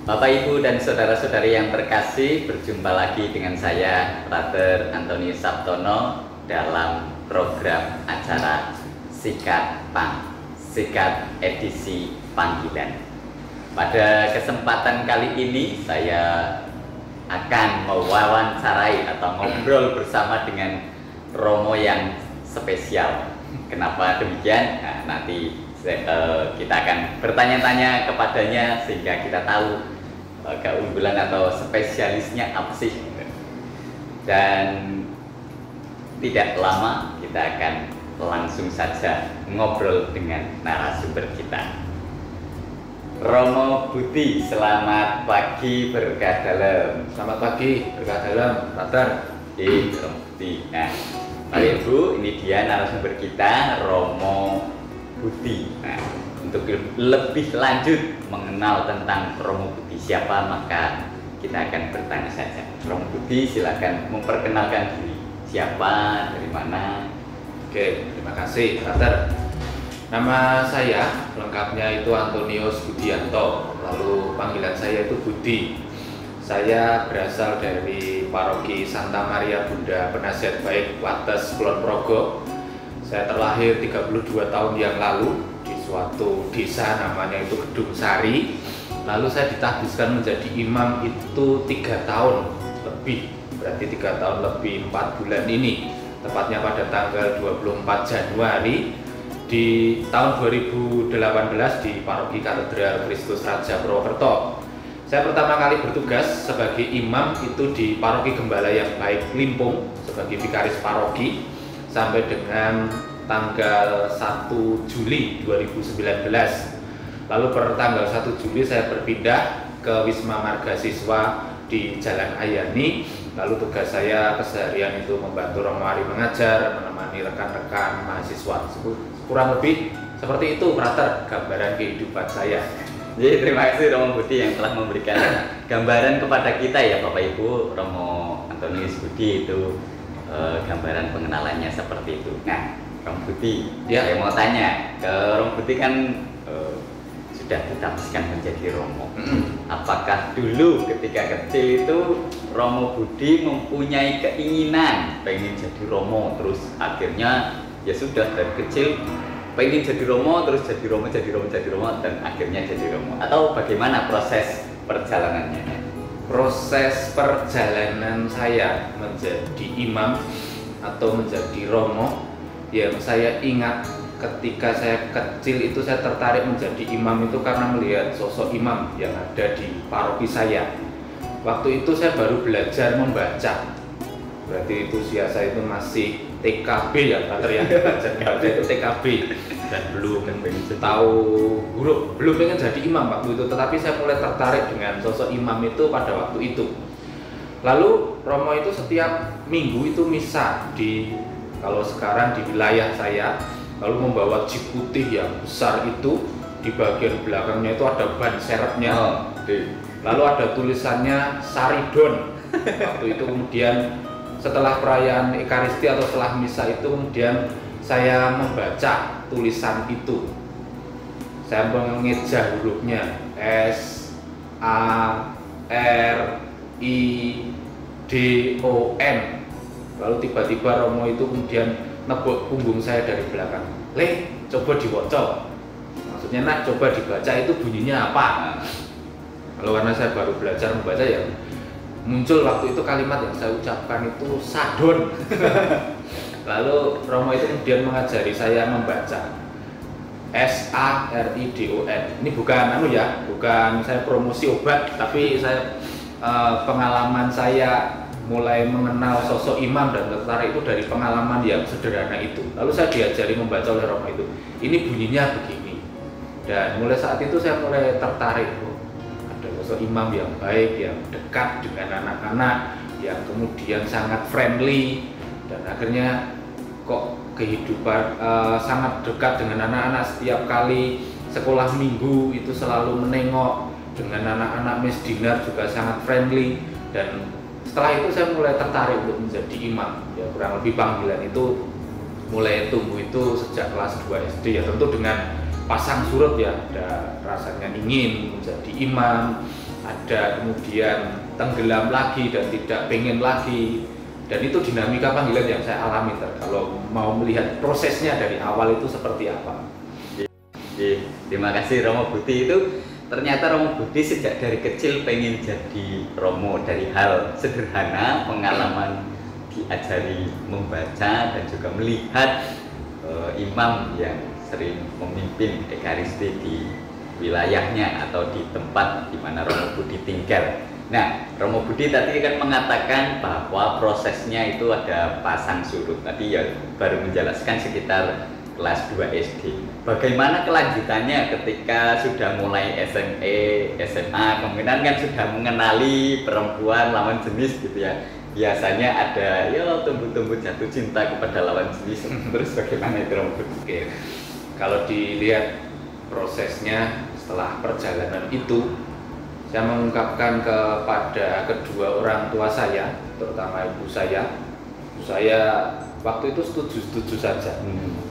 Bapak, Ibu, dan saudara-saudari yang terkasih, berjumpa lagi dengan saya, Brother Antonius Sabtono, dalam program acara Sikat Pang, Sikat edisi Panggilan. Pada kesempatan kali ini, saya akan mewawancarai atau ngobrol bersama dengan Romo yang spesial. Kenapa demikian? Nah, nanti kita akan bertanya-tanya kepadanya sehingga kita tahu keunggulan atau spesialisnya apa sih. Dan tidak lama kita akan langsung saja ngobrol dengan narasumber kita. Romo Budi, selamat pagi berkah dalam. Selamat pagi berkah dalam, Brother. Romo Budi. Nah, Bapak Ibu, ini dia narasumber kita, Romo Budi. Nah, untuk lebih lanjut mengenal tentang Romo Budi siapa, maka kita akan bertanya saja. Romo Budi, silakan memperkenalkan diri. Siapa, dari mana? Oke, terima kasih, Brother. Nama saya lengkapnya itu Antonius Budianto, lalu panggilan saya itu Budi. Saya berasal dari Paroki Santa Maria Bunda Penasihat Baik Wates Kulon Progo. Saya terlahir 32 tahun yang lalu di suatu desa namanya itu Gedung Sari. Lalu saya ditahbiskan menjadi imam itu 3 tahun lebih, berarti 3 tahun lebih 4 bulan ini, tepatnya pada tanggal 24 Januari di tahun 2018 di Paroki Katedral Kristus Raja Purwokerto. Saya pertama kali bertugas sebagai imam itu di Paroki Gembala yang Baik Limpung sebagai vikaris paroki sampai dengan tanggal 1 Juli 2019. Lalu per tanggal 1 Juli saya berpindah ke Wisma Marga Siswa di Jalan Ayani. Lalu tugas saya keseharian itu membantu Romo Ari mengajar, menemani rekan-rekan mahasiswa. Kurang lebih seperti itu, Brother, gambaran kehidupan saya. Jadi terima kasih Romo Budi yang telah memberikan gambaran kepada kita ya Bapak Ibu. Romo Antonius Budi itu gambaran pengenalannya seperti itu. Nah, Romo Budi, ya, saya mau tanya ke Romo Budi kan sudah ditahbiskan menjadi Romo. Apakah dulu ketika kecil itu Romo Budi mempunyai keinginan pengen jadi Romo, terus akhirnya ya sudah dari kecil pengen jadi Romo, terus jadi Romo, dan akhirnya jadi Romo, atau bagaimana proses perjalanannya? Proses perjalanan saya menjadi imam atau menjadi Romo, yang saya ingat ketika saya kecil itu saya tertarik menjadi imam itu karena melihat sosok imam yang ada di paroki saya. Waktu itu saya baru belajar membaca, berarti itu usia saya itu masih TKB ya, Brother ya. Baca itu TKB dan belum tahu huruf, belum pengen jadi imam waktu itu. Tetapi saya mulai tertarik dengan sosok imam itu pada waktu itu. Lalu Romo itu setiap minggu itu misa di, kalau sekarang di wilayah saya, lalu membawa jip putih yang besar itu, di bagian belakangnya itu ada ban serepnya. Lalu ada tulisannya Saridon. Waktu itu kemudian setelah perayaan Ekaristi atau setelah misa itu kemudian saya membaca tulisan itu. Saya mengeja hurufnya S A R I D O N. Lalu tiba-tiba Romo itu kemudian nebuk punggung saya dari belakang. Le, coba diwocok. Maksudnya nak, coba dibaca itu bunyinya apa? Lalu karena saya baru belajar membaca ya, muncul waktu itu kalimat yang saya ucapkan itu Sadon. Lalu Romo itu kemudian mengajari saya membaca Saridon. Ini bukan bukan saya promosi obat, tapi saya pengalaman saya mulai mengenal sosok imam dan tertarik itu dari pengalaman yang sederhana itu. Lalu saya diajari membaca oleh Romo itu. Ini bunyinya begini. Dan mulai saat itu saya mulai tertarik. Sosok imam yang baik, yang dekat dengan anak-anak, yang kemudian sangat friendly, dan akhirnya kok kehidupan sangat dekat dengan anak-anak. Setiap kali sekolah minggu itu selalu menengok, dengan anak-anak misdinar juga sangat friendly. Dan setelah itu saya mulai tertarik untuk menjadi imam. Ya, kurang lebih panggilan itu mulai tumbuh itu sejak kelas 2 SD ya, tentu dengan pasang surut ya, ada rasanya ingin menjadi imam, ada kemudian tenggelam lagi dan tidak pengen lagi, dan itu dinamika panggilan yang saya alami. Kalau mau melihat prosesnya dari awal itu seperti apa. Terima kasih Romo Budi. Itu ternyata Romo Budi sejak dari kecil pengen jadi Romo, dari hal sederhana, pengalaman diajari membaca dan juga melihat imam yang sering memimpin Ekaristi di wilayahnya atau di tempat di mana Romo Budi tinggal. Nah, Romo Budi tadi kan mengatakan bahwa prosesnya itu ada pasang surut. Tadi ya baru menjelaskan sekitar kelas 2 SD. Bagaimana kelanjutannya ketika sudah mulai SMA, kemudian kan sudah mengenali perempuan lawan jenis gitu ya. Biasanya ada ya tumbuh-tumbuh jatuh cinta kepada lawan jenis. Terus bagaimana itu Romo Budi? Oke. Kalau dilihat prosesnya setelah perjalanan itu, saya mengungkapkan kepada kedua orang tua saya, terutama ibu saya. Ibu saya waktu itu setuju-setuju saja.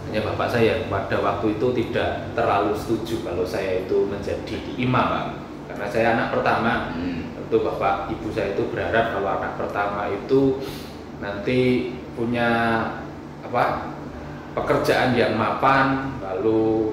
Hanya bapak saya pada waktu itu tidak terlalu setuju kalau saya itu menjadi imam, karena saya anak pertama. Tentu bapak ibu saya itu berharap kalau anak pertama itu nanti punya pekerjaan yang mapan, lalu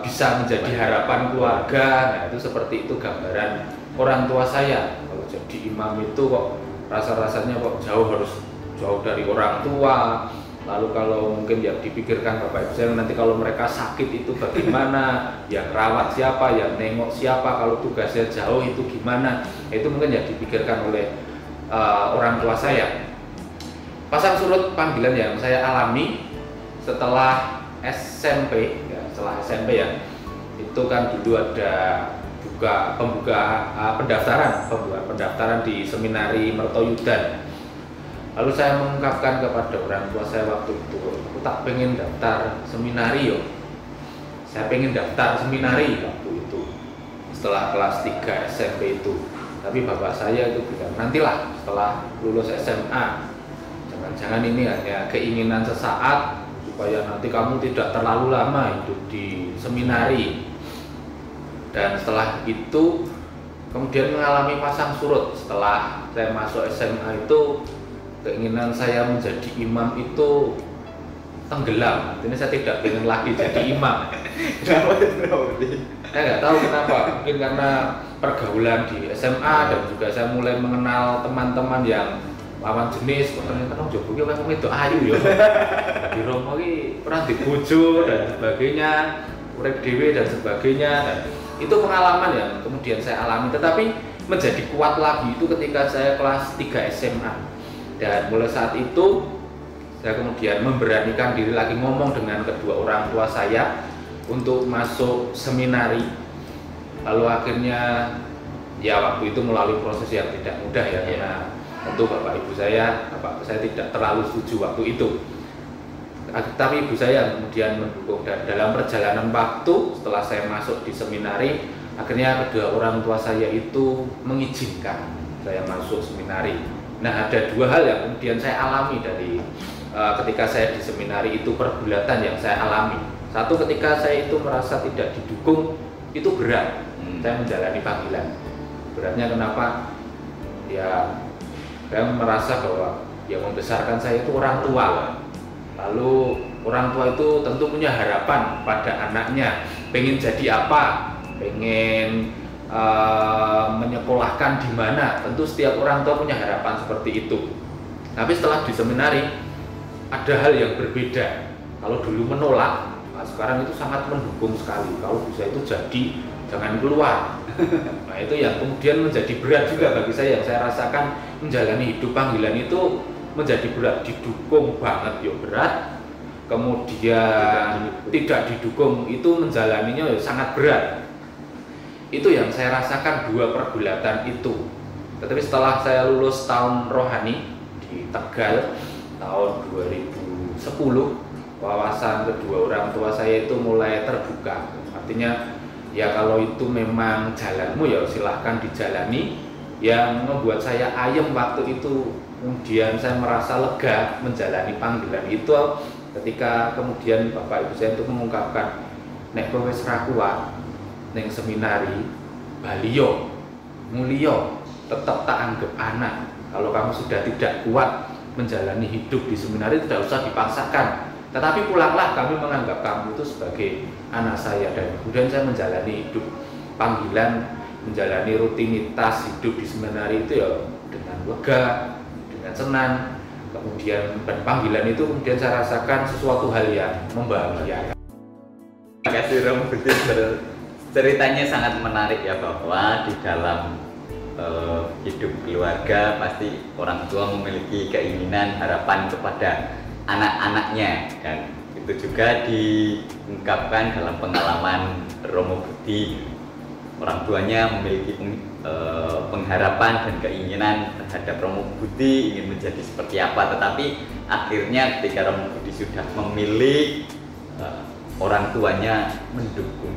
bisa menjadi harapan keluarga. Nah, itu seperti itu gambaran orang tua saya. Kalau jadi imam itu kok rasa-rasanya kok harus jauh dari orang tua. Lalu kalau mungkin yang dipikirkan bapak ibu saya, nanti kalau mereka sakit itu bagaimana, yang rawat siapa, yang nengok siapa, kalau tugasnya jauh itu gimana. Itu mungkin yang dipikirkan oleh orang tua saya. Pasang surut panggilan yang saya alami setelah SMP, ya, setelah SMP ya, itu kan dulu ada pendaftaran di Seminari Mertoyudan. Lalu saya mengungkapkan kepada orang tua saya waktu itu, aku tak pengen daftar seminari yo. Saya pengen daftar seminari waktu itu setelah kelas 3 SMP itu. Tapi bapak saya itu bilang, nantilah setelah lulus SMA. Jangan-jangan ini hanya keinginan sesaat supaya nanti kamu tidak terlalu lama hidup di seminari. Dan setelah itu kemudian mengalami pasang surut. Setelah saya masuk SMA itu, keinginan saya menjadi imam itu tenggelam. Artinya saya tidak ingin lagi jadi imam. Kenapa? Saya nggak tahu kenapa. Mungkin karena pergaulan di SMA dan juga saya mulai mengenal teman-teman yang lawan jenis. Ternyata Jogo ki wong wedok ayu ya. Di Romo ki pernah dibojo dan sebagainya, urip dhewe dan sebagainya. Dan itu pengalaman yang kemudian saya alami, tetapi menjadi kuat lagi itu ketika saya kelas 3 SMA. Dan mulai saat itu saya kemudian memberanikan diri lagi ngomong dengan kedua orang tua saya untuk masuk seminari. Lalu akhirnya ya waktu itu melalui proses yang tidak mudah ya, karena tentu bapak ibu saya tidak terlalu setuju waktu itu. Tapi ibu saya kemudian mendukung, dan dalam perjalanan waktu setelah saya masuk di seminari, akhirnya kedua orang tua saya itu mengizinkan saya masuk seminari. Nah, ada dua hal yang kemudian saya alami dari ketika saya di seminari itu, pergulatan yang saya alami. Satu, ketika saya itu merasa tidak didukung, itu berat. Saya menjalani panggilan. Beratnya kenapa? Ya, saya merasa bahwa yang membesarkan saya itu orang tua. Lalu orang tua itu tentu punya harapan pada anaknya, pengen jadi apa, pengen menyekolahkan di mana. Tentu setiap orang tua punya harapan seperti itu. Tapi setelah di seminari ada hal yang berbeda. Kalau dulu menolak, nah sekarang itu sangat mendukung sekali. Kalau bisa itu jadi, jangan keluar. Nah itu yang kemudian menjadi berat juga bagi saya, yang saya rasakan menjalani hidup panggilan itu menjadi berat. Didukung banget ya berat, kemudian tidak didukung itu menjalaninya ya sangat berat. Itu yang saya rasakan, dua pergulatan itu. Tetapi setelah saya lulus tahun rohani di Tegal tahun 2010, wawasan kedua orang tua saya itu mulai terbuka. Artinya ya kalau itu memang jalanmu ya silahkan dijalani. Yang membuat saya ayem waktu itu, kemudian saya merasa lega menjalani panggilan itu ketika kemudian bapak ibu saya itu mengungkapkan, nek kowe wis ra kuat ning seminari Bali yo. Mulyo, tetap tak anggap anak. Kalau kamu sudah tidak kuat menjalani hidup di seminari, tidak usah dipaksakan. Tetapi pulanglah, kami menganggap kamu itu sebagai anak saya. Dan kemudian saya menjalani hidup panggilan, menjalani rutinitas hidup di seminari itu ya dengan lega, dengan senang. Kemudian panggilan itu kemudian saya rasakan sesuatu hal yang membahagiakan. Terima kasih Romo Budi, ceritanya sangat menarik ya, bahwa di dalam hidup keluarga pasti orang tua memiliki keinginan, harapan kepada anak-anaknya, dan itu juga diungkapkan dalam pengalaman Romo Budi. Orang tuanya memiliki pengharapan dan keinginan terhadap Romo Budi ingin menjadi seperti apa, tetapi akhirnya ketika Romo Budi sudah memilih, orang tuanya mendukung,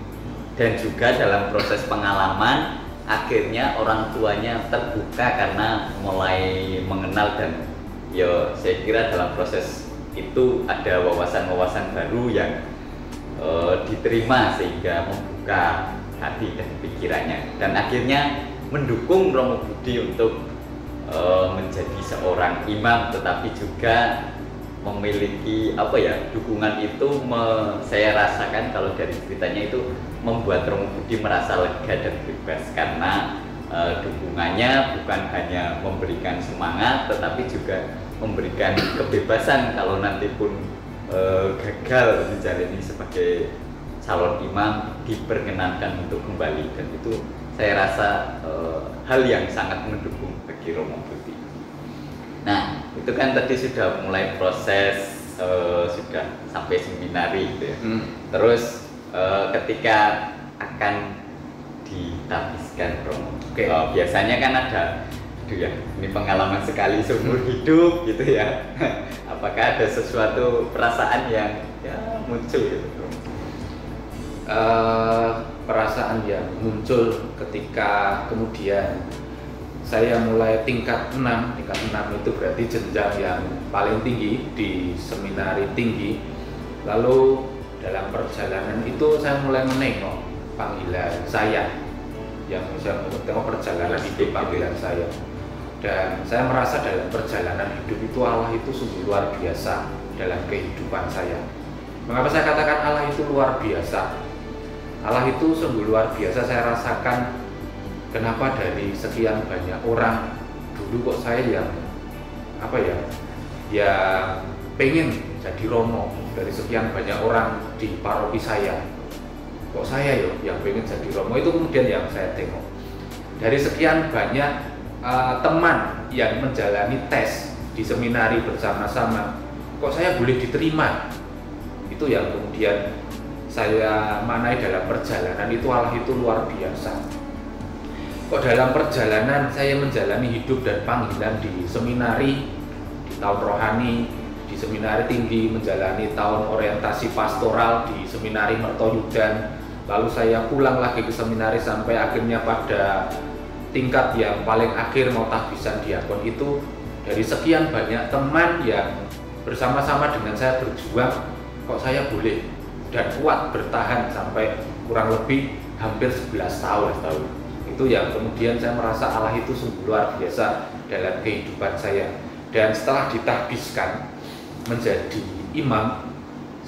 dan juga dalam proses pengalaman akhirnya orang tuanya terbuka karena mulai mengenal, dan ya saya kira dalam proses itu ada wawasan-wawasan baru yang diterima sehingga membuka hati dan pikirannya, dan akhirnya mendukung Romo Budi untuk menjadi seorang imam, tetapi juga memiliki dukungan itu saya rasakan kalau dari ceritanya itu membuat Romo Budi merasa lega dan bebas, karena dukungannya bukan hanya memberikan semangat tetapi juga memberikan kebebasan kalau nanti pun gagal menjalani sebagai calon imam, diperkenankan untuk kembali, dan itu saya rasa hal yang sangat mendukung bagi Romo Budi. Nah, itu kan tadi sudah mulai proses, sudah sampai seminari gitu ya. Terus ketika akan ditabiskan Romo, biasanya kan ada, ini pengalaman sekali seumur hidup gitu ya. Apakah ada sesuatu perasaan yang muncul gitu Romo? Perasaan yang muncul ketika kemudian saya mulai tingkat 6 itu berarti jenjang yang paling tinggi di seminari tinggi. Lalu dalam perjalanan itu saya mulai menengok panggilan saya, yang saya menengok perjalanan hidup panggilan saya, dan saya merasa dalam perjalanan hidup itu Allah itu sungguh luar biasa dalam kehidupan saya. Mengapa saya katakan Allah itu luar biasa? Allah itu sungguh luar biasa saya rasakan. Kenapa dari sekian banyak orang dulu kok saya yang pengen jadi romo, dari sekian banyak orang di paroki saya, kok saya yang pengen jadi romo. Itu kemudian yang saya tengok dari sekian banyak teman yang menjalani tes di seminari bersama-sama, kok saya boleh diterima. Itu yang kemudian saya manai dalam perjalanan itu. Allah itu luar biasa. Kok dalam perjalanan saya menjalani hidup dan panggilan di seminari, di tahun rohani, di seminari tinggi, menjalani tahun orientasi pastoral di seminari Mertoyudan, lalu saya pulang lagi ke seminari sampai akhirnya pada tingkat yang paling akhir mau tahbisan diakon itu, dari sekian banyak teman yang bersama-sama dengan saya berjuang, kok saya boleh dan kuat bertahan sampai kurang lebih hampir 11 tahun. Itu yang kemudian saya merasa Allah itu sungguh luar biasa dalam kehidupan saya. Dan setelah ditahbiskan menjadi imam,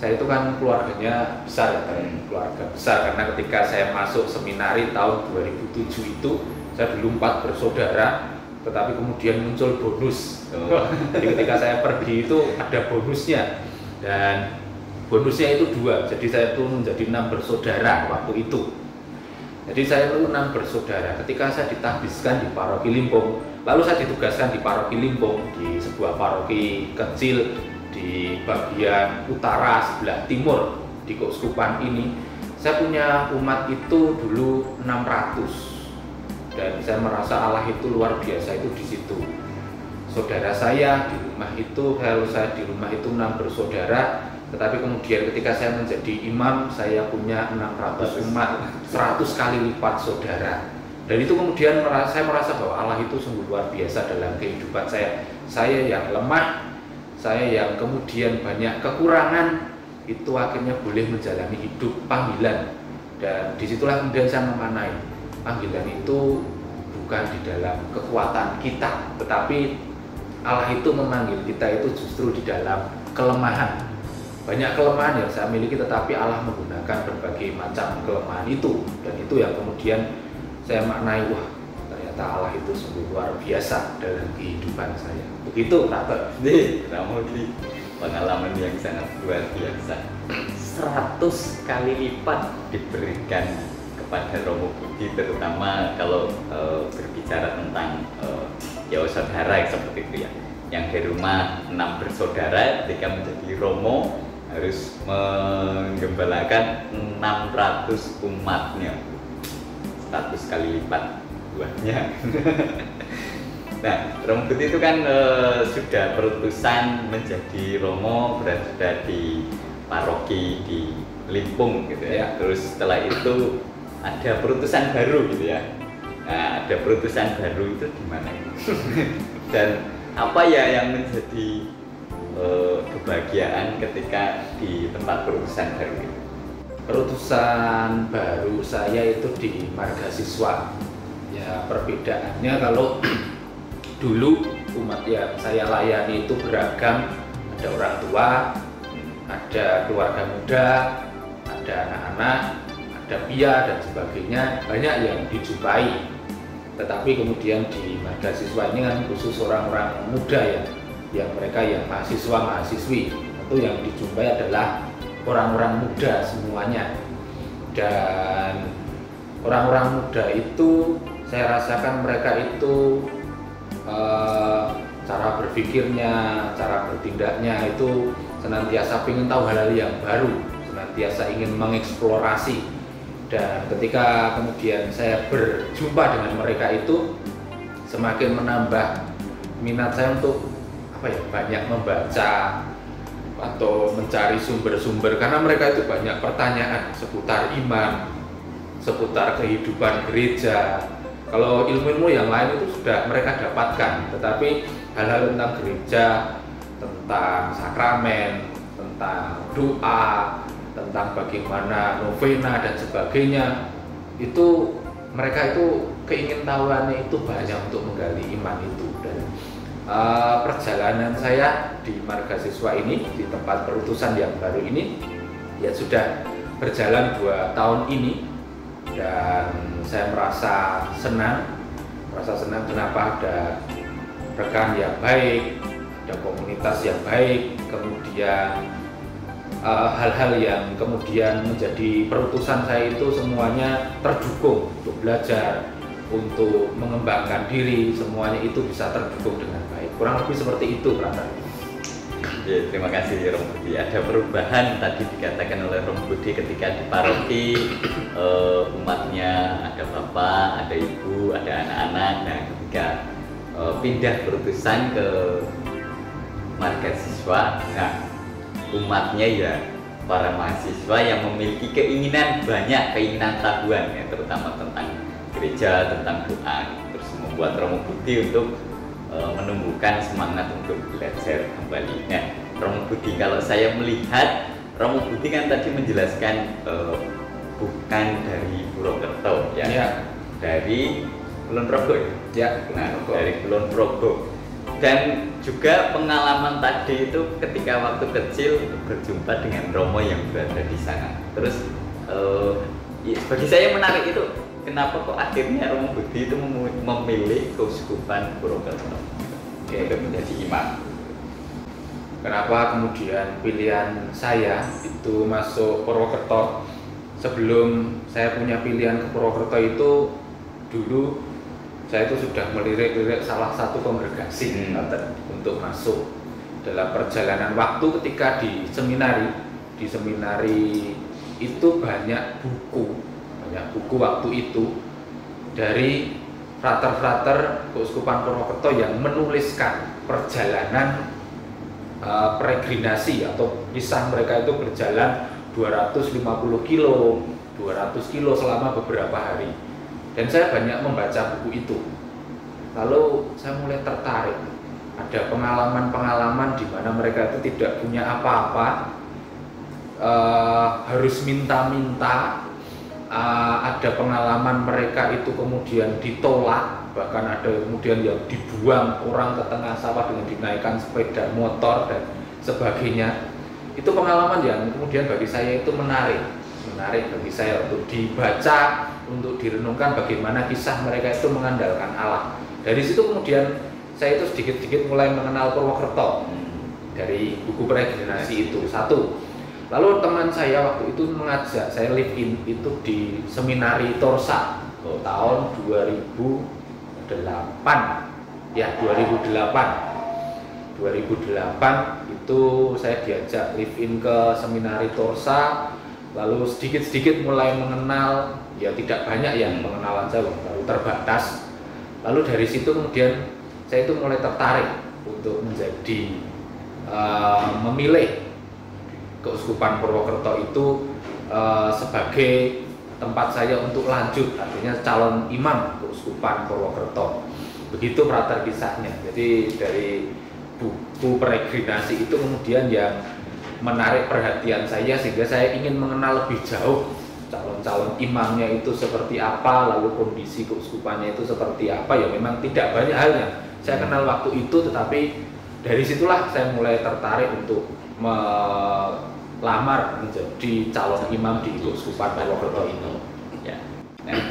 saya itu kan keluarganya besar ya, keluarga besar, karena ketika saya masuk seminari tahun 2007 itu saya dulu 4 bersaudara, tetapi kemudian muncul bonus. Jadi ketika saya pergi itu ada bonusnya, dan bonusnya itu 2, jadi saya itu menjadi 6 bersaudara waktu itu. Jadi saya itu 6 bersaudara. Ketika saya ditahbiskan di paroki Limpung, lalu saya ditugaskan di paroki Limpung, di sebuah paroki kecil di bagian utara sebelah timur di keuskupan ini. Saya punya umat itu dulu 600, dan saya merasa Allah itu luar biasa itu di situ. Saudara saya di rumah itu, kalau saya di rumah itu 6 bersaudara, tetapi kemudian ketika saya menjadi imam, saya punya 600 umat, 100 kali lipat saudara. Dan itu kemudian saya merasa bahwa Allah itu sungguh luar biasa dalam kehidupan saya. Saya yang lemah, saya yang kemudian banyak kekurangan, itu akhirnya boleh menjalani hidup panggilan. Dan disitulah kemudian saya memanai panggilan itu bukan di dalam kekuatan kita, tetapi Allah itu memanggil kita itu justru di dalam kelemahan. Banyak kelemahan yang saya miliki, tetapi Allah menggunakan berbagai macam kelemahan itu, dan itu yang kemudian saya maknai, wah ternyata Allah itu sungguh luar biasa dalam kehidupan saya. Begitu Kak. Nih, Ramudi, pengalaman yang sangat luar biasa. 100 kali lipat diberikan kepada Romo Budi, terutama kalau berbicara tentang ya saudara seperti itu ya, yang di rumah 6 bersaudara, ketika menjadi Romo harus menggembalakan 600 umatnya, 100 kali lipat buahnya. Nah, Romo Budi itu kan sudah berutusan menjadi Romo, berada di paroki di Limpung gitu ya. Terus setelah itu ada perutusan baru gitu ya. Nah, ada perutusan baru itu di mana? Dan apa ya yang menjadi kebahagiaan ketika di tempat perutusan baru itu? Perutusan baru saya itu di marga siswa. Ya, perbedaannya kalau dulu umat yang saya layani itu beragam, ada orang tua, ada keluarga muda, ada anak-anak, ada pia dan sebagainya, banyak yang dijumpai. Tetapi kemudian di marga siswa ini kan khusus orang-orang muda ya, yang mereka yang mahasiswa-mahasiswi, tentu yang dijumpai adalah orang-orang muda semuanya. Dan orang-orang muda itu saya rasakan mereka itu cara berpikirnya, cara bertindaknya itu senantiasa ingin tahu hal-hal yang baru, senantiasa ingin mengeksplorasi. Dan ketika kemudian saya berjumpa dengan mereka itu semakin menambah minat saya untuk banyak membaca atau mencari sumber-sumber, karena mereka itu banyak pertanyaan seputar iman, seputar kehidupan gereja. Kalau ilmu-ilmu yang lain itu sudah mereka dapatkan, tetapi hal-hal tentang gereja, tentang sakramen, tentang doa, tentang bagaimana novena dan sebagainya, itu mereka itu keingintahuannya itu banyak untuk menggali iman itu. Dan perjalanan saya di marga siswa ini, di tempat perutusan yang baru ini, ya sudah berjalan 2 tahun ini, dan saya merasa senang kenapa ada rekan yang baik, ada komunitas yang baik, kemudian hal-hal yang kemudian menjadi perutusan saya itu semuanya terdukung untuk belajar, untuk mengembangkan diri, semuanya itu bisa terdukung dengan baik. Kurang lebih seperti itu, Prata. Ya, terima kasih Romo Budi. Ada perubahan tadi dikatakan oleh Romo Budi ketika di paroki, umatnya ada bapak, ada ibu, ada anak-anak. Nah, ketika pindah perutusan ke marga siswa, nah umatnya ya para mahasiswa yang memiliki keinginan banyak, keinginan tahuan ya, terutama tentang gereja, tentang doa. Terus membuat Romo Budi untuk menumbuhkan semangat untuk belajar kembali. Nah, Romo Budi, kalau saya melihat Romo Budi kan tadi menjelaskan bukan dari Purwokerto ya, dari Kulon Progo ya. Nah, dari Kulon Progo. Dan juga pengalaman tadi itu ketika waktu kecil berjumpa dengan Romo yang berada di sana. Terus bagi saya menarik itu, kenapa kok akhirnya Romo Budi itu memilih Keuskupan Purwokerto untuk menjadi imam? Kenapa kemudian pilihan saya itu masuk Purwokerto? Sebelum saya punya pilihan ke Purwokerto itu, dulu saya itu sudah melirik-lirik salah satu kongregasi untuk masuk. Dalam perjalanan waktu ketika di seminari itu banyak buku waktu itu dari frater-frater Keuskupan Purwokerto yang menuliskan perjalanan peregrinasi atau kisah mereka itu berjalan 250 kilo, 200 kilo selama beberapa hari. Dan saya banyak membaca buku itu. Lalu saya mulai tertarik. Ada pengalaman-pengalaman di mana mereka itu tidak punya apa-apa, harus minta-minta, ada pengalaman mereka itu kemudian ditolak, bahkan ada kemudian yang dibuang orang ke tengah sawah dengan dinaikkan sepeda motor dan sebagainya. Itu pengalaman yang kemudian bagi saya itu menarik bagi saya untuk dibaca, untuk direnungkan bagaimana kisah mereka itu mengandalkan Allah. Dari situ kemudian saya itu sedikit-sedikit mulai mengenal Purwokerto dari buku peregresi itu satu. Lalu teman saya waktu itu mengajak saya live in itu di Seminari Torsa tahun 2008 ya 2008 itu saya diajak live in ke Seminari Torsa. Lalu sedikit-sedikit mulai mengenal, ya tidak banyak yang pengenalan saya baru terbatas. Lalu dari situ kemudian saya itu mulai tertarik untuk menjadi memilih Keuskupan Purwokerto itu sebagai tempat saya untuk lanjut, artinya calon imam Keuskupan Purwokerto. Begitu prater kisahnya. Jadi dari buku peregresi itu kemudian yang menarik perhatian saya sehingga saya ingin mengenal lebih jauh calon-calon imamnya itu seperti apa, lalu kondisi keuskupannya itu seperti apa. Ya memang tidak banyak hal yang saya kenal waktu itu, tetapi dari situlah saya mulai tertarik untuk melamar menjadi calon imam di Keuskupan Purwokerto ini. Ya. Nah,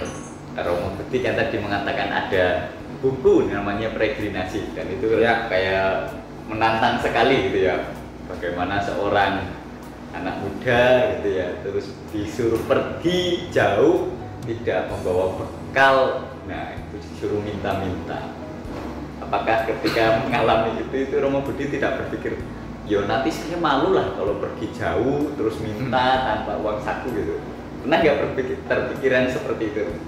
Romo Bekti kan tadi mengatakan ada buku namanya Peregrinasi, dan itu ya kayak menantang sekali gitu ya. Bagaimana seorang anak muda gitu ya, terus disuruh pergi jauh, tidak membawa bekal, nah itu disuruh minta-minta. Apakah ketika mengalami itu Romo Budi tidak berpikir, yo nanti saya malu lah kalau pergi jauh terus minta tanpa uang saku gitu? Pernah nggak terpikiran seperti itu?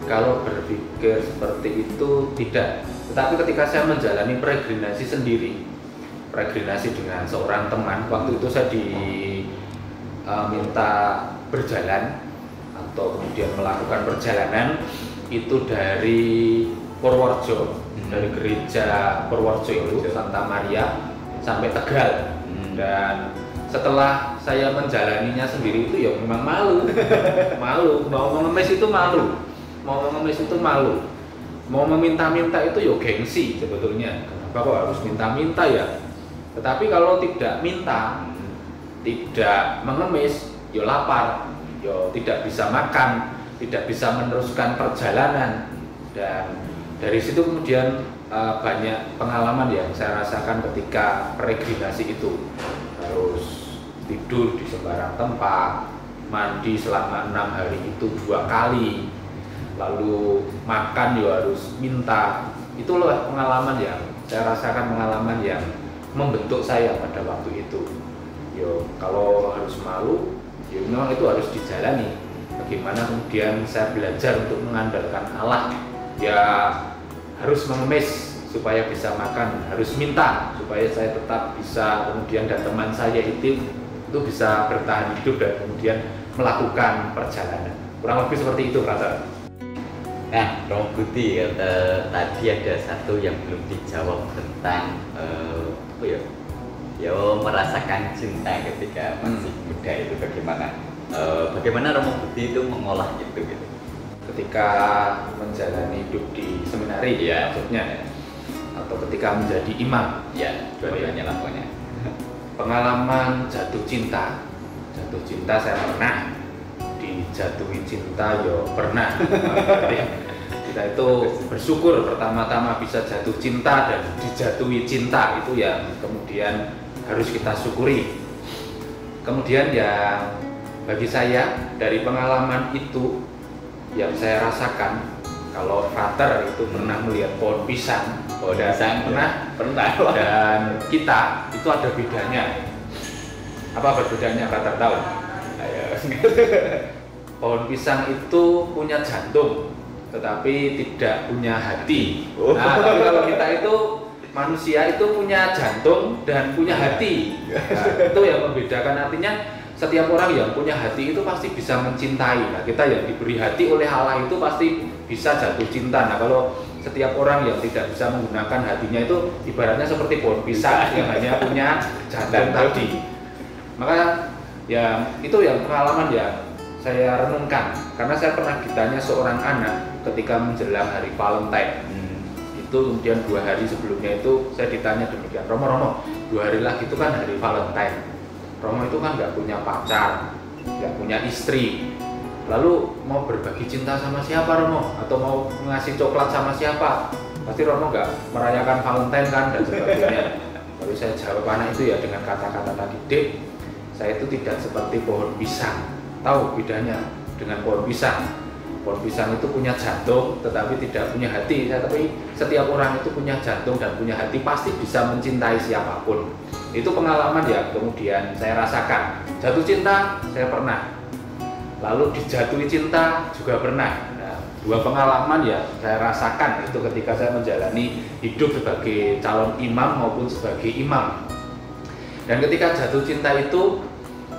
Kalau berpikir seperti itu tidak, tetapi ketika saya menjalani peregresi sendiri, peregresi dengan seorang teman, waktu itu saya diminta berjalan atau kemudian melakukan perjalanan itu dari Purworejo, dari gereja Purworejo itu Santa Maria sampai Tegal. Dan setelah saya menjalaninya sendiri itu ya memang malu mau mengemis itu malu, mau meminta-minta itu ya gengsi sebetulnya. Kenapa kok harus minta-minta ya? Tetapi kalau tidak minta, tidak mengemis, ya lapar, ya tidak bisa makan, tidak bisa meneruskan perjalanan. Dan dari situ kemudian banyak pengalaman yang saya rasakan ketika peregresi itu. Harus tidur di sembarang tempat, mandi selama 6 hari itu 2 kali, lalu makan ya harus minta. Itulah pengalaman yang saya rasakan, pengalaman yang membentuk saya pada waktu itu. Yo, kalau harus malu, ya memang itu harus dijalani. Bagaimana kemudian saya belajar untuk mengandalkan Allah, ya harus mengemis supaya bisa makan, harus minta supaya saya tetap bisa kemudian dan teman saya itu bisa bertahan hidup dan kemudian melakukan perjalanan. Kurang lebih seperti itu, Brother. Nah, Romo Budi, tadi ada satu yang belum dijawab tentang merasakan cinta ketika masih muda itu bagaimana? Bagaimana Romo Budi itu mengolah itu gitu? Ketika menjalani hidup di seminari, ya maksudnya, atau ketika menjadi imam, ya dua-duanya lah pokoknya. Pengalaman jatuh cinta saya pernah, dijatuhi cinta yo pernah. Kita itu bersyukur pertama-tama bisa jatuh cinta dan dijatuhi cinta, itu yang kemudian harus kita syukuri. Kemudian yang bagi saya dari pengalaman itu yang saya rasakan, kalau Frater itu pernah melihat pohon pisang, pernah, dan kita itu ada bedanya. Apa bedanya, Frater tahu? Pohon pisang itu punya jantung, tetapi tidak punya hati. Nah, tapi kalau kita itu manusia itu punya jantung dan punya hati. Nah, itu yang membedakan. Artinya setiap orang yang punya hati itu pasti bisa mencintai. Nah, kita yang diberi hati oleh Allah itu pasti bisa jatuh cinta. Nah, kalau setiap orang yang tidak bisa menggunakan hatinya itu ibaratnya seperti pohon pisang yang hanya punya jantung tadi. Maka ya itu yang pengalaman yang saya renungkan karena saya pernah ditanya seorang anak ketika menjelang hari Valentine. Itu kemudian 2 hari sebelumnya itu saya ditanya demikian, Romo, 2 hari lagi itu kan hari Valentine. Romo itu kan nggak punya pacar, nggak punya istri, lalu mau berbagi cinta sama siapa Romo? Atau mau ngasih coklat sama siapa? Pasti Romo nggak merayakan Valentine kan dan sebagainya. Lalu saya jawab anak itu ya dengan kata-kata tadi, Dek, saya itu tidak seperti pohon pisang. Tahu bedanya dengan pohon pisang? Pohon pisang itu punya jantung tetapi tidak punya hati. Tapi setiap orang itu punya jantung dan punya hati, pasti bisa mencintai siapapun. Itu pengalaman ya kemudian saya rasakan. Jatuh cinta saya pernah, lalu dijatuhi cinta juga pernah. Nah, 2 pengalaman ya saya rasakan itu ketika saya menjalani hidup sebagai calon imam maupun sebagai imam. Dan ketika jatuh cinta itu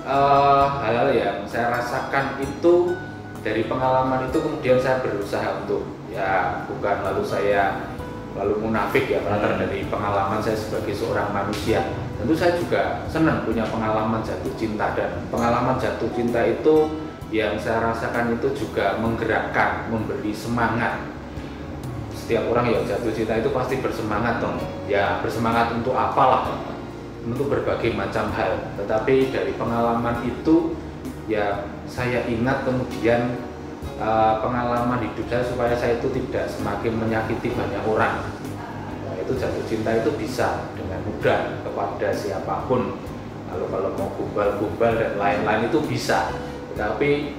hal-hal yang saya rasakan itu dari pengalaman itu kemudian saya berusaha untuk ya bukan lalu munafik ya, karena dari pengalaman saya sebagai seorang manusia. Tentu saya juga senang punya pengalaman jatuh cinta, dan pengalaman jatuh cinta itu yang saya rasakan itu juga menggerakkan, memberi semangat. Setiap orang yang jatuh cinta itu pasti bersemangat dong. Ya bersemangat untuk apalah, untuk berbagai macam hal. Tetapi dari pengalaman itu ya saya ingat kemudian pengalaman hidup saya supaya saya itu tidak semakin menyakiti banyak orang. Nah, itu jatuh cinta itu bisa dengan mudah kepada siapapun. Lalu kalau mau gumbal-gumbal dan lain-lain itu bisa. Tetapi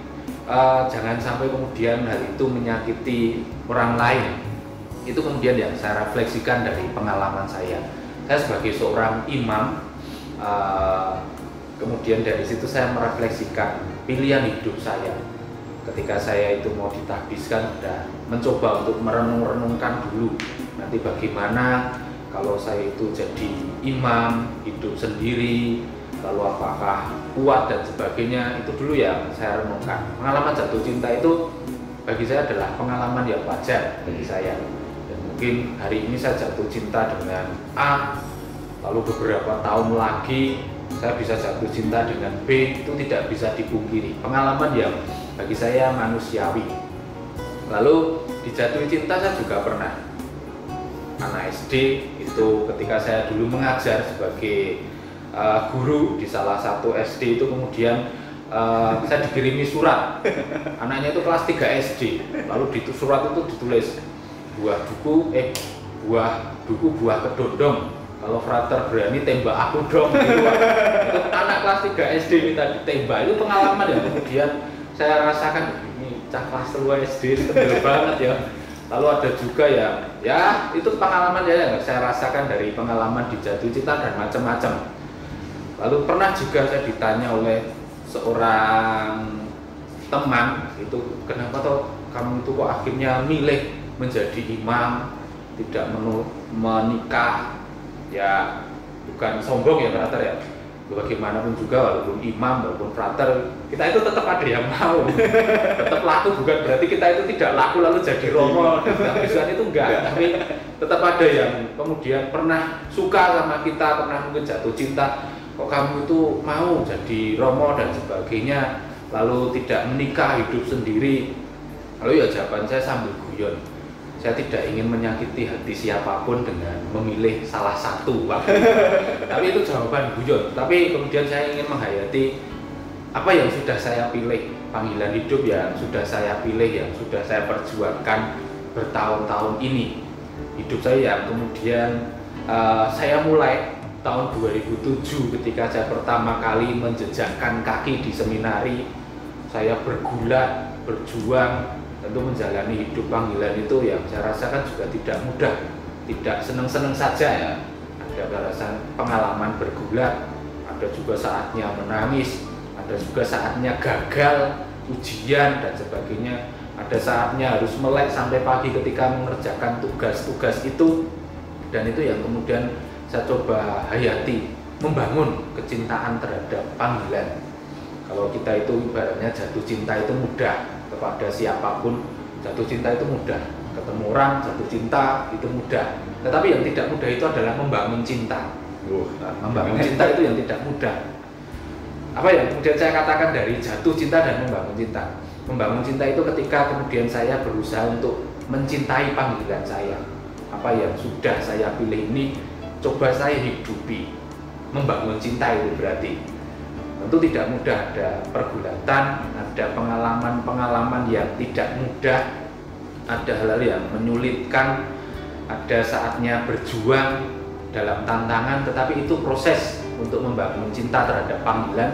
jangan sampai kemudian hal itu menyakiti orang lain. Itu kemudian yang saya refleksikan dari pengalaman saya. Saya sebagai seorang imam, kemudian dari situ saya merefleksikan pilihan hidup saya. Ketika saya itu mau ditahbiskan, sudah mencoba untuk merenung-renungkan dulu nanti bagaimana kalau saya itu jadi imam, hidup sendiri, lalu apakah kuat dan sebagainya. Itu dulu yang saya renungkan. Pengalaman jatuh cinta itu bagi saya adalah pengalaman yang wajar bagi saya. Dan mungkin hari ini saya jatuh cinta dengan A, lalu beberapa tahun lagi saya bisa jatuh cinta dengan B, itu tidak bisa dipungkiri. Pengalaman yang bagi saya manusiawi. Lalu dijatuhi cinta saya juga pernah. Anak SD itu ketika saya dulu mengajar sebagai guru di salah satu SD itu, kemudian saya dikirimi surat. Anaknya itu kelas 3 SD. Lalu di surat itu ditulis buah duku buah kedondong. Kalau frater berani tembak aku dong. Gitu. Itu anak kelas 3 SD ini tadi tembak. Itu pengalaman yang kemudian saya rasakan, ini cah kelas 2 SD ini kendel banget ya. Lalu ada juga ya itu pengalaman ya yang saya rasakan dari pengalaman dijatuh cinta dan macam-macam. Lalu pernah juga saya ditanya oleh seorang teman itu, kenapa toh kamu itu kok akhirnya milih menjadi imam, tidak menikah. Ya bukan sombong ya frater ya, bagaimanapun juga walaupun imam walaupun frater, kita itu tetap ada yang mau. Tetap laku, bukan berarti kita itu tidak laku lalu jadi romo dan tahbisan, itu enggak. Tapi tetap ada yang kemudian pernah suka sama kita, pernah mungkin jatuh cinta, kok kamu itu mau jadi romo dan sebagainya, lalu tidak menikah, hidup sendiri. Lalu ya jawaban saya sambil guyon, saya tidak ingin menyakiti hati siapapun dengan memilih salah satu. Tapi itu jawaban guyon. Tapi kemudian saya ingin menghayati apa yang sudah saya pilih, panggilan hidup yang sudah saya pilih, yang sudah saya perjuangkan bertahun-tahun ini. Hidup saya yang kemudian saya mulai tahun 2007 ketika saya pertama kali menjejakkan kaki di seminari. Saya bergulat, berjuang, tentu menjalani hidup panggilan itu yang saya rasakan juga tidak mudah, tidak seneng-seneng saja ya. Ada perasaan pengalaman bergulat, ada juga saatnya menangis, ada juga saatnya gagal ujian dan sebagainya, ada saatnya harus melek sampai pagi ketika mengerjakan tugas-tugas itu. Dan itu yang kemudian saya coba hayati, membangun kecintaan terhadap panggilan. Kalau kita itu ibaratnya jatuh cinta itu mudah kepada siapapun, jatuh cinta itu mudah, ketemu orang jatuh cinta itu mudah. Tetapi yang tidak mudah itu adalah membangun cinta. Membangun cinta itu yang tidak mudah. apa ya kemudian saya katakan dari jatuh cinta dan membangun cinta. Membangun cinta itu ketika kemudian saya berusaha untuk mencintai panggilan saya. Apa yang sudah saya pilih ini coba saya hidupi. Membangun cinta itu berarti tentu tidak mudah, ada pergulatan, ada pengalaman-pengalaman yang tidak mudah, ada hal-hal yang menyulitkan, ada saatnya berjuang dalam tantangan, tetapi itu proses untuk membangun cinta terhadap panggilan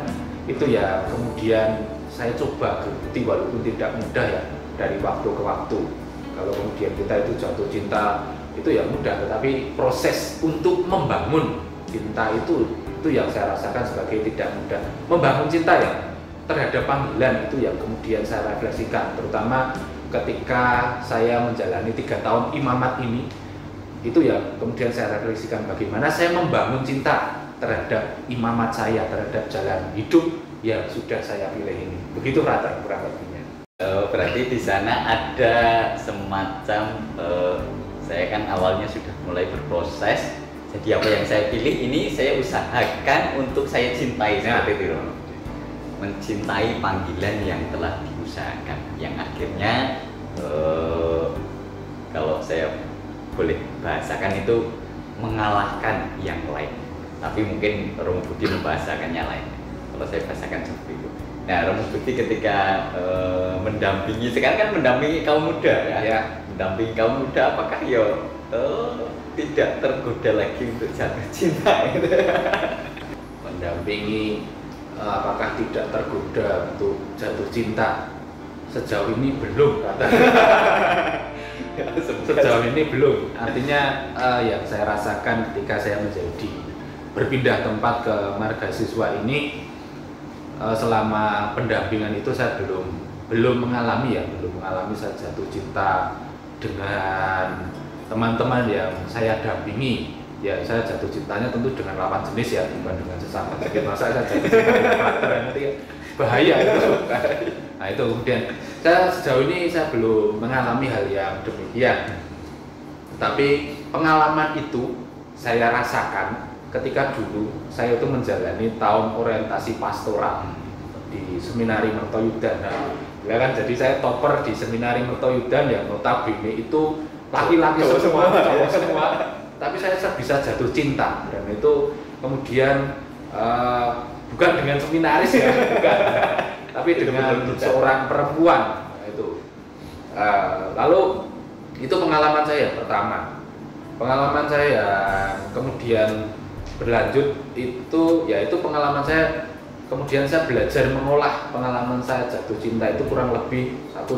itu ya kemudian saya coba geluti walaupun tidak mudah ya dari waktu ke waktu. Kalau kemudian kita itu jatuh cinta itu ya mudah, tetapi proses untuk membangun cinta itu yang saya rasakan sebagai tidak mudah. Membangun cinta ya terhadap panggilan itu yang kemudian saya refleksikan, terutama ketika saya menjalani 3 tahun imamat ini, itu ya kemudian saya refleksikan bagaimana saya membangun cinta terhadap imamat saya, terhadap jalan hidup yang sudah saya pilih ini. Begitu Frater kurang lebihnya. Berarti di sana ada semacam saya kan awalnya sudah mulai berproses. Jadi apa yang saya pilih ini saya usahakan untuk saya cintai seperti itu. Mencintai panggilan yang telah diusahakan, yang akhirnya kalau saya boleh bahasakan itu mengalahkan yang lain. Tapi mungkin Romo Budi membahasakannya lain. Kalau saya bahasakan seperti itu. Nah, Romo Budi ketika mendampingi, sekarang kan mendampingi kaum muda ya. Mendampingi kaum muda, apakah ya tidak tergoda lagi untuk jatuh cinta? Mendampingi apakah tidak tergoda untuk jatuh cinta? Sejauh ini belum, sejauh ini belum. Artinya yang saya rasakan ketika saya berpindah tempat ke marga siswa ini, selama pendampingan itu saya belum mengalami saya jatuh cinta dengan teman-teman yang saya dampingi. Ya saya jatuh cintanya tentu dengan lawan jenis ya, bukan dengan sesama. Jadi masa saya jatuh cinta dengan partner nanti bahaya itu. Nah itu kemudian sejauh ini saya belum mengalami hal yang demikian. Tapi pengalaman itu saya rasakan ketika dulu saya itu menjalani tahun orientasi pastoral di Seminari Mertoyudan. Nah, ya kan jadi saya topper di Seminari Mertoyudan yang notabene itu laki-laki semua, cowok semua. Tapi saya bisa jatuh cinta dan itu kemudian bukan dengan seminaris ya, bukan, tapi dengan seorang perempuan. Nah, itu. Lalu itu pengalaman saya pertama. Pengalaman saya kemudian berlanjut itu yaitu pengalaman saya kemudian saya belajar mengolah pengalaman saya jatuh cinta itu kurang lebih 1-2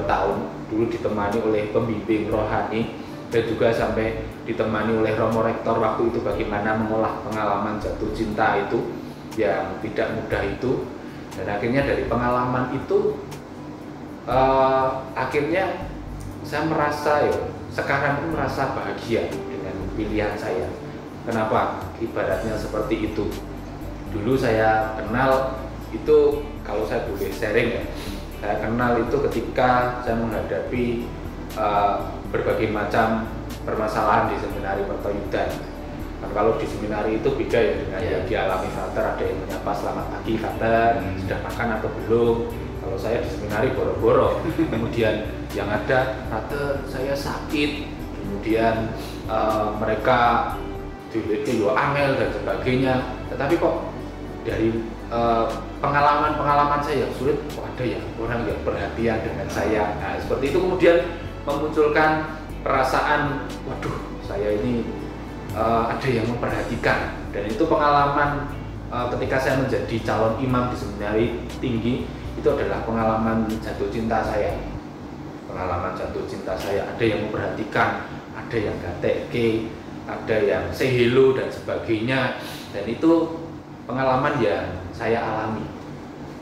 tahun dulu ditemani oleh pembimbing rohani dan juga sampai ditemani oleh Romo Rektor waktu itu bagaimana mengolah pengalaman jatuh cinta itu yang tidak mudah itu. Dan akhirnya dari pengalaman itu akhirnya saya merasa sekarang merasa bahagia dengan pilihan saya. Kenapa? Ibaratnya seperti itu. Dulu saya kenal itu, kalau saya boleh sharing ya, saya kenal itu ketika saya menghadapi berbagai macam permasalahan di Seminari Mertoyudan. Kan kalau di seminari itu beda ya dengan yang dialami Frater, ada yang menyapa selamat pagi Frater, sudah makan atau belum. Kalau saya di seminari boro-boro, kemudian yang ada Frater saya sakit, kemudian mereka itu angel dan sebagainya. Tetapi kok dari pengalaman-pengalaman saya yang sulit, kok ada ya orang yang perhatian dengan saya. Nah seperti itu kemudian memunculkan perasaan, waduh saya ini ada yang memperhatikan. Dan itu pengalaman ketika saya menjadi calon imam di seminari tinggi, itu adalah pengalaman jatuh cinta saya. Pengalaman jatuh cinta saya, ada yang memperhatikan, ada yang gateke, ada yang say hello dan sebagainya. Dan itu pengalaman yang saya alami.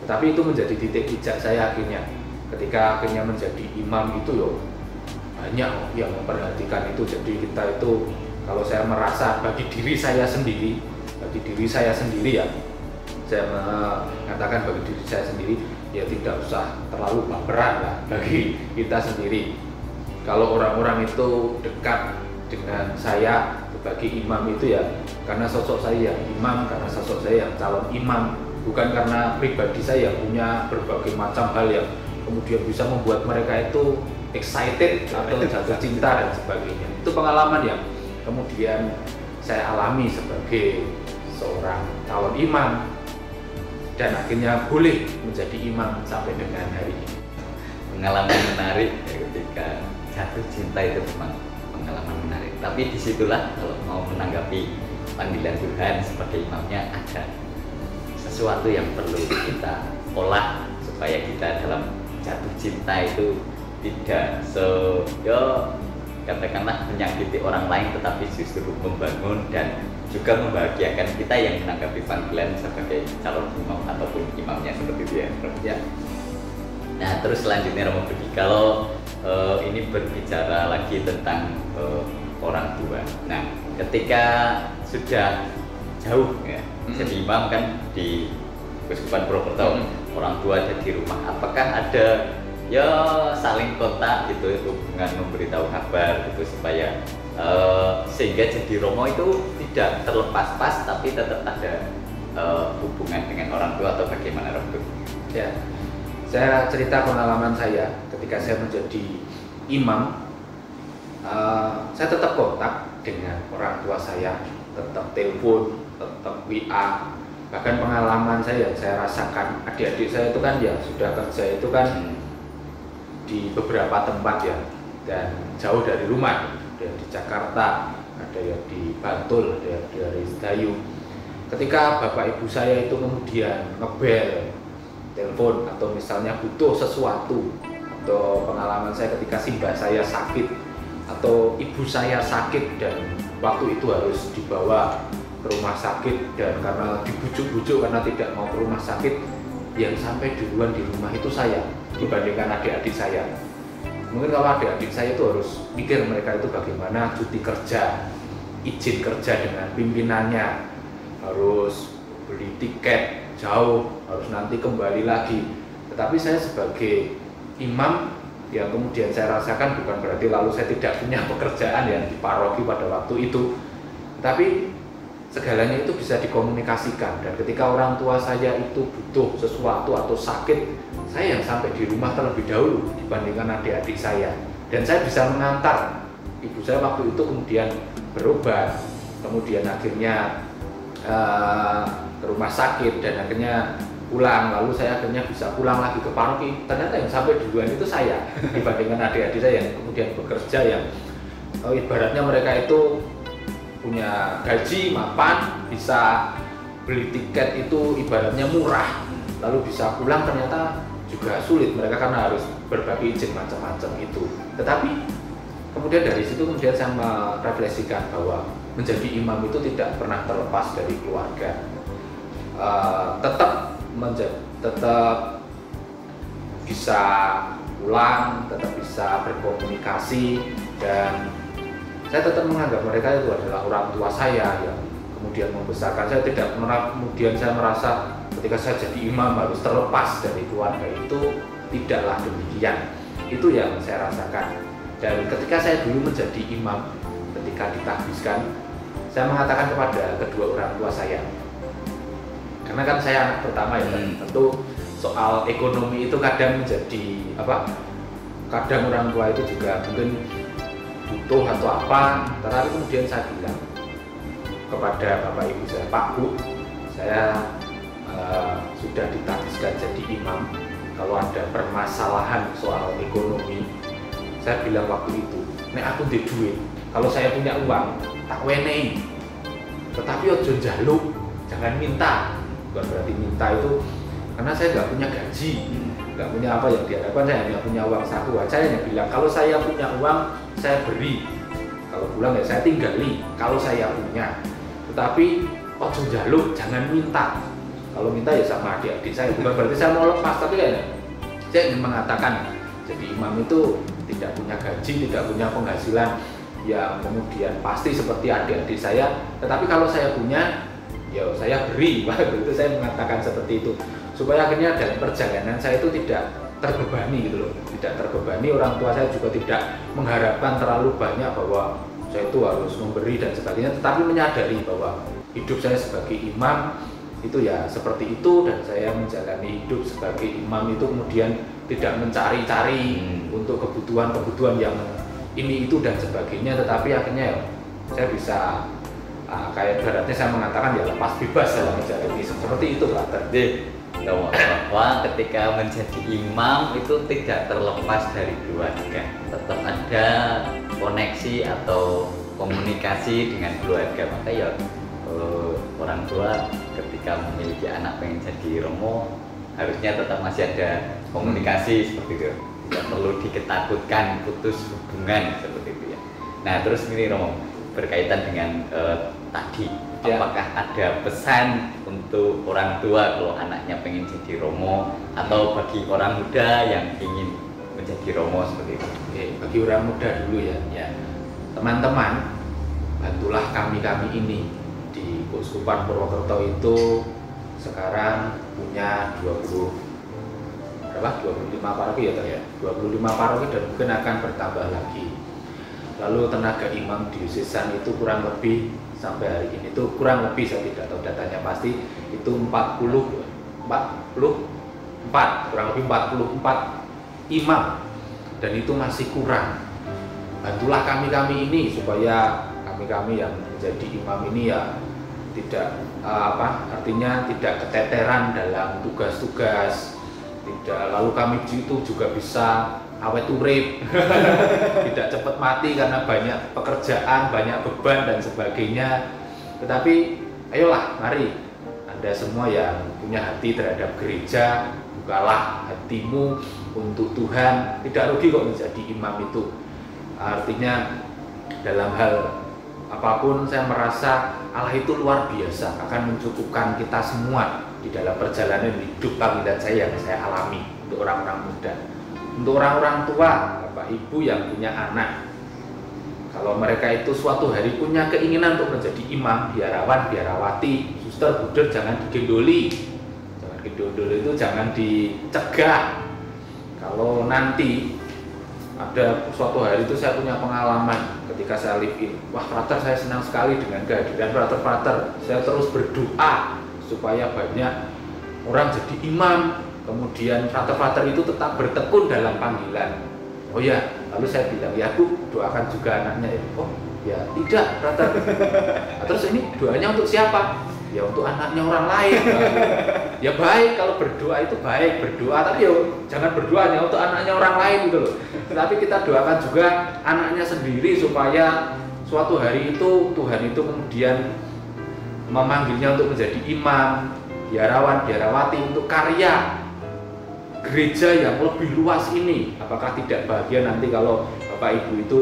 Tetapi itu menjadi titik pijak saya akhirnya. Ketika akhirnya menjadi imam itu banyak yang memperhatikan itu. Jadi kita itu, kalau saya merasa bagi diri saya sendiri ya, saya mengatakan bagi diri saya sendiri, ya tidak usah terlalu baperan lah bagi kita sendiri. Kalau orang-orang itu dekat dengan saya sebagai imam itu ya karena sosok saya yang imam, karena sosok saya yang calon imam, bukan karena pribadi saya punya berbagai macam hal yang kemudian bisa membuat mereka itu excited atau jatuh cinta dan sebagainya. Itu pengalaman yang kemudian saya alami sebagai seorang calon imam dan akhirnya boleh menjadi imam sampai dengan hari ini. Pengalaman menarik ya, ketika jatuh cinta itu memang pengalaman menarik. Tapi disitulah kalau mau menanggapi panggilan Tuhan sebagai imamnya, ada sesuatu yang perlu kita olah supaya kita dalam jatuh cinta itu tidak katakanlah menyakiti orang lain, tetapi justru membangun dan juga membahagiakan kita yang menanggapi panggilan sebagai calon imam ataupun imamnya, seperti itu ya. Nah, terus selanjutnya Romo Budi, kalau ini berbicara lagi tentang orang tua. Nah, ketika sudah jauh ya, jadi imam kan di Keuskupan Purwokerto, orang tua ada di rumah, apakah ada ya saling kontak gitu, hubungan memberitahu kabar gitu supaya sehingga jadi romo itu tidak terlepas pas tapi tetap ada hubungan dengan orang tua, atau bagaimana Romo? Ya, saya cerita pengalaman saya ketika saya menjadi imam. Saya tetap kontak dengan orang tua saya, tetap telepon, tetap WA. Bahkan pengalaman saya yang saya rasakan, adik-adik saya itu kan ya sudah kerja itu kan di beberapa tempat ya, dan jauh dari rumah. Ada yang di Jakarta, ada yang di Bantul, ada yang dari Sedayu. Ketika bapak ibu saya itu kemudian ngebel, telepon, atau misalnya butuh sesuatu, atau pengalaman saya ketika simbah saya sakit atau ibu saya sakit dan waktu itu harus dibawa ke rumah sakit, dan karena dibujuk-bujuk karena tidak mau ke rumah sakit, yang sampai duluan di rumah itu saya dibandingkan adik-adik saya. Mungkin kalau adik-adik saya itu harus mikir mereka itu bagaimana cuti kerja, izin kerja dengan pimpinannya, harus beli tiket jauh, harus nanti kembali lagi. Tetapi saya sebagai imam yang kemudian saya rasakan bukan berarti lalu saya tidak punya pekerjaan yang di paroki pada waktu itu, tapi segalanya itu bisa dikomunikasikan. Dan ketika orang tua saya itu butuh sesuatu atau sakit, saya yang sampai di rumah terlebih dahulu dibandingkan adik-adik saya, dan saya bisa mengantar ibu saya waktu itu kemudian berobat, kemudian akhirnya ke rumah sakit, dan akhirnya pulang, lalu saya akhirnya bisa pulang lagi ke paroki. Ternyata yang sampai duluan itu saya dibandingkan adik-adik saya yang kemudian bekerja, yang ibaratnya mereka itu punya gaji mapan, bisa beli tiket itu ibaratnya murah, lalu bisa pulang ternyata juga sulit mereka karena harus berbagi izin macam-macam itu. Tetapi kemudian dari situ kemudian saya merefleksikan bahwa menjadi imam itu tidak pernah terlepas dari keluarga. Tetap bisa pulang, tetap bisa berkomunikasi, dan saya tetap menganggap mereka itu adalah orang tua saya yang kemudian membesarkan saya. Tidak pernah kemudian saya merasa ketika saya jadi imam harus terlepas dari keluarga, itu tidaklah demikian. Itu yang saya rasakan. Dan ketika saya dulu menjadi imam, ketika ditahbiskan, saya mengatakan kepada kedua orang tua saya, karena kan saya anak pertama ya, tentu soal ekonomi itu kadang menjadi kadang orang tua itu juga mungkin butuh atau apa. Tetapi kemudian saya bilang kepada bapak ibu saya, Pak Bu, saya sudah ditahbiskan jadi imam, kalau ada permasalahan soal ekonomi, saya bilang waktu itu, nek aku di duit, kalau saya punya uang tak wenehi, tetapi ojo njaluk, jangan minta. Bukan berarti minta itu karena saya nggak punya gaji, nggak punya apa yang diharapkan, saya hanya punya uang saku. Saya hanya bilang kalau saya punya uang saya beri, kalau pulang ya saya tinggali kalau saya punya. Tetapi ojo njaluk, jangan minta. Kalau minta ya sama adik-adik saya, bukan berarti saya mau lepas, tapi ya saya ingin mengatakan jadi imam itu tidak punya gaji, tidak punya penghasilan yang kemudian pasti seperti adik-adik saya. Tetapi kalau saya punya, ya saya beri. Waktu itu saya mengatakan seperti itu supaya akhirnya dalam perjalanan saya itu tidak terbebani gitu loh, tidak terbebani. Orang tua saya juga tidak mengharapkan terlalu banyak bahwa saya itu harus memberi dan sebagainya, tetapi menyadari bahwa hidup saya sebagai imam itu ya seperti itu, dan saya menjalani hidup sebagai imam itu kemudian tidak mencari-cari untuk kebutuhan-kebutuhan yang ini itu dan sebagainya, tetapi akhirnya ya saya bisa kayak ibaratnya saya mengatakan ya lepas bebas dalam menjalani seperti itu Pak. Jadi bahwa ketika menjadi imam itu tidak terlepas dari keluarga, tetap ada koneksi atau komunikasi dengan keluarga. Maka ya orang tua ketika memiliki anak pengen jadi romo harusnya tetap masih ada komunikasi seperti itu, tidak perlu diketakutkan putus hubungan seperti itu ya. Nah terus ini romo berkaitan dengan tadi ya. Apakah ada pesan untuk orang tua kalau anaknya pengen jadi romo atau bagi orang muda yang ingin menjadi romo seperti itu? Oke, bagi orang muda dulu ya, teman-teman bantulah kami ini di Keuskupan Purwokerto itu sekarang punya 25 paroki ya, 25 paroki dan mungkin akan bertambah lagi. Lalu tenaga imam diosesan itu kurang lebih sampai hari ini itu kurang lebih, saya tidak tahu datanya pasti, itu 44 kurang lebih 44 imam, dan itu masih kurang. Bantulah kami ini supaya kami yang menjadi imam ini ya tidak artinya tidak keteteran dalam tugas-tugas, tidak, lalu kami itu juga bisa awet urip tidak cepat mati karena banyak pekerjaan, banyak beban dan sebagainya. Tetapi ayolah, mari Anda semua yang punya hati terhadap gereja, bukalah hatimu untuk Tuhan. Tidak rugi kok menjadi imam itu. Artinya dalam hal apapun saya merasa Allah itu luar biasa, akan mencukupkan kita semua di dalam perjalanan hidup panggilan saya yang saya alami. Untuk orang-orang muda, untuk orang-orang tua, Bapak Ibu yang punya anak, kalau mereka itu suatu hari punya keinginan untuk menjadi imam, biarawan, biarawati, suster, buder, jangan digendoli. Jangan digendoli itu jangan dicegah. Kalau nanti ada suatu hari itu saya punya pengalaman ketika saya live in, wah frater, saya senang sekali dengan kehadiran frater-frater. Saya terus berdoa supaya banyak orang jadi imam, kemudian frater-frater itu tetap bertekun dalam panggilan. Oh ya, lalu saya bilang, ya Bu, doakan juga anaknya ya. Oh ya tidak frater. Terus ini doanya untuk siapa? Ya untuk anaknya orang lain. Ya baik, kalau berdoa itu baik, berdoa, tapi ya jangan berdoa hanya untuk anaknya orang lain gitu loh. Tapi kita doakan juga anaknya sendiri supaya suatu hari itu Tuhan itu kemudian memanggilnya untuk menjadi imam, biarawan, biarawati untuk karya gereja yang lebih luas ini. Apakah tidak bahagia nanti kalau Bapak Ibu itu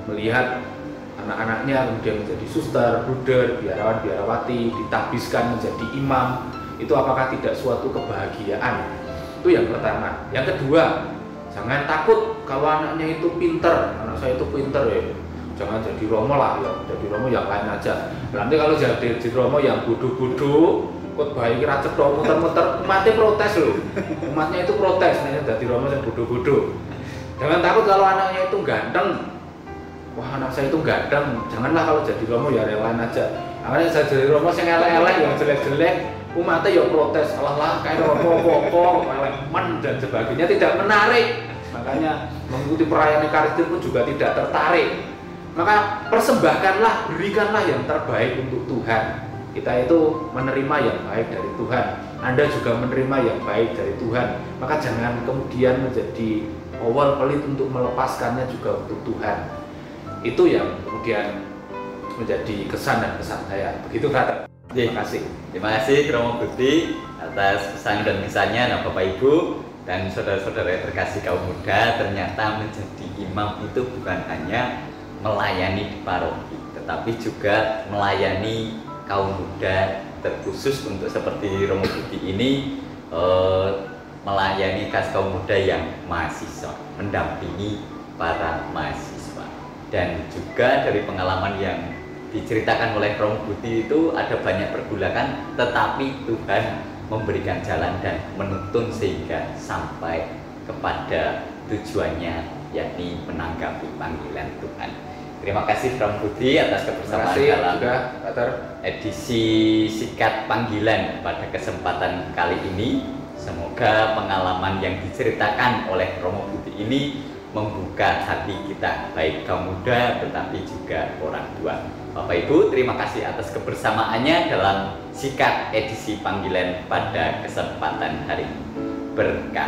melihat anak-anaknya kemudian menjadi suster, buder, biarawan, biarawati, ditabiskan menjadi imam? Itu apakah tidak suatu kebahagiaan? Itu yang pertama. Yang kedua, jangan takut kalau anaknya itu pinter. Anak saya itu pinter ya, jangan jadi romo lah ya, jadi romo yang lain aja. Nanti kalau jadi romo yang bodoh-bodoh, khotbah iki ra cetha muter-muter, umatnya protes loh. Umatnya itu protes, nih jadi romo yang bodoh-bodoh. Jangan takut kalau anaknya itu ganteng. Wah, anak saya itu ganteng, janganlah kalau jadi romo ya relain aja. Makanya saya jadi romo yang elek-elek, yang jelek-jelek, umatnya ya protes, alah kayak romo kok elek men dan sebagainya, tidak menarik. Makanya mengikuti perayaan Ekaristi pun juga tidak tertarik. Maka persembahkanlah, berikanlah yang terbaik untuk Tuhan. Kita itu menerima yang baik dari Tuhan, Anda juga menerima yang baik dari Tuhan. Maka jangan kemudian menjadi awal pelit untuk melepaskannya juga untuk Tuhan. Itu yang kemudian menjadi kesan dan pesan saya. Begitu kata. Terima kasih. Terima kasih Romo Budi atas pesan dan kesannya. Nah Bapak Ibu dan saudara-saudara yang terkasih kaum muda, ternyata menjadi imam itu bukan hanya melayani di paroki, tetapi juga melayani kaum muda, terkhusus untuk seperti Romo Budi ini melayani kaum muda yang mahasiswa, mendampingi para mahasiswa. Dan juga dari pengalaman yang diceritakan oleh Romo Budi itu ada banyak pergulakan, tetapi Tuhan memberikan jalan dan menuntun sehingga sampai kepada tujuannya, yakni menanggapi panggilan Tuhan. Terima kasih Romo Budi atas kebersamaan Terima kasih dalam juga, Pak Tar. edisi Sikat Panggilan pada kesempatan kali ini. Semoga pengalaman yang diceritakan oleh Romo Budi ini membuka hati kita, baik kaum muda tetapi juga orang tua. Bapak Ibu, terima kasih atas kebersamaannya dalam Sikat edisi Panggilan pada kesempatan hari ini. Berkah.